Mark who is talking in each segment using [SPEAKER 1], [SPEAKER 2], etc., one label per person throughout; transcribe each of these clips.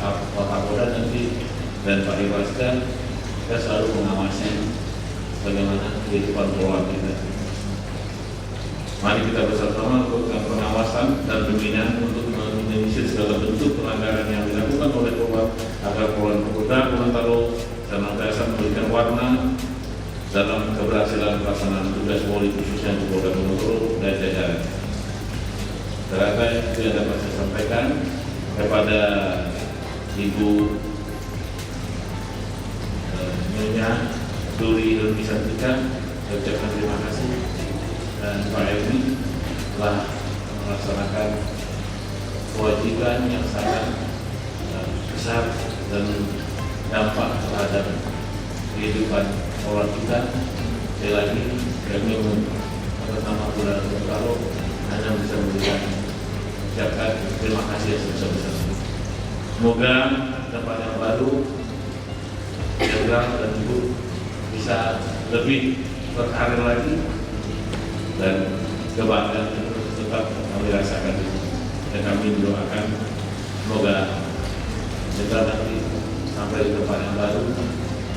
[SPEAKER 1] Pak Kapolda nanti dan Pak Irwasda, kita selalu mengawasi bagaimana kehidupan polwan kita. Mari kita bersama-sama melakukan pengawasan dan pembinaan untuk meminimalisir segala bentuk pelanggaran yang dilakukan oleh polwan agar Polwan Polda Gorontalo senantiasa memberikan warna dalam keberhasilan pelaksanaan tugas Polri khususnya untuk Polda Gorontalo dan jajaran. Ternyata itu yang dapat saya sampaikan kepada Ibu Nyonya Duri Helmi Santika. Saya ucapkan terima kasih, dan Pak Helmi telah melaksanakan kewajiban yang sangat besar dan dampak terhadap kehidupan orang kita. Sekali lagi kami atas nama Polda Gorontalo hanya bisa memberikan ucapkan terima kasih yang sebesar-besarnya. Semoga tempat yang baru Jenderal dan Ibu bisa lebih berkarir lagi dan kebanggaan itu tetap kami rasakan, dan kami mendoakan semoga Jenderal nanti sampai di tempat yang baru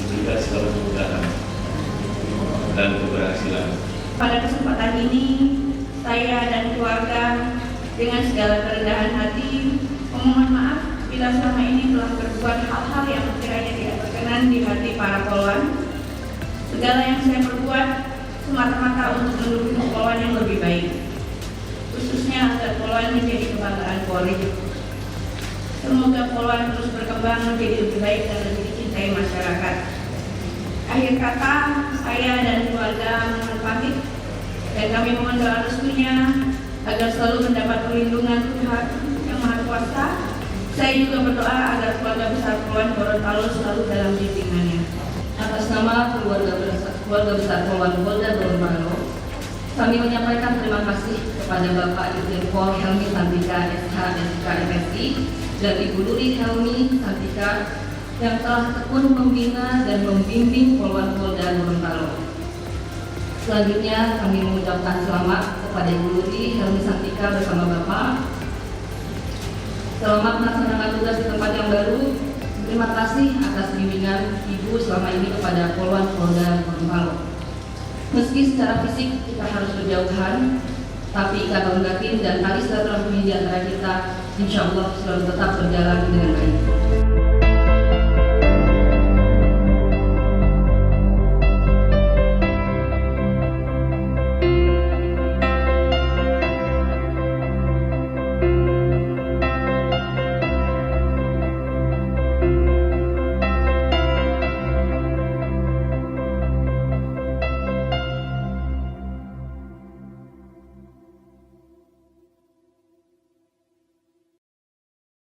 [SPEAKER 1] diberikan segala kemudahan dan keberhasilan.
[SPEAKER 2] Pada kesempatan ini saya dan keluarga dengan segala kerendahan hati memohon maaf bila selama ini telah berbuat hal-hal yang kiranya tidak berkenan di hati para polwan. Segala yang saya perbuat semata-mata untuk mendukung polwan yang lebih baik, khususnya agar polwan menjadi kebanggaan Polri. Semoga polwan terus berkembang menjadi lebih baik dan lebih dicintai masyarakat. Akhir kata, saya dan keluarga mohon pamit, dan kami mohon doa restunya agar selalu mendapat perlindungan Tuhan Yang Maha Kuasa. Saya juga berdoa agar keluarga besar Polwan Gorontalo selalu dalam bimbingannya.
[SPEAKER 3] Atas nama keluarga besar Polwan Polda Gorontalo, kami menyampaikan terima kasih kepada Bapak Irjen Pol Helmi Santika SH SK MSI dan Ibu Duri Helmi Santika yang telah tekun membina dan membimbing Polwan Polda Gorontalo. Selanjutnya kami mengucapkan selamat kepada Ibu Duri Helmi Santika bersama Bapak. Selamat melaksanakan tugas di tempat yang baru. Terima kasih atas bimbingan Ibu selama ini kepada Polwan Polda Gorontalo. Meski secara fisik kita harus berjauhan, tapi ikatan batin dan tali silaturahmi di antara kita insya Allah selalu tetap berjalan dengan baik.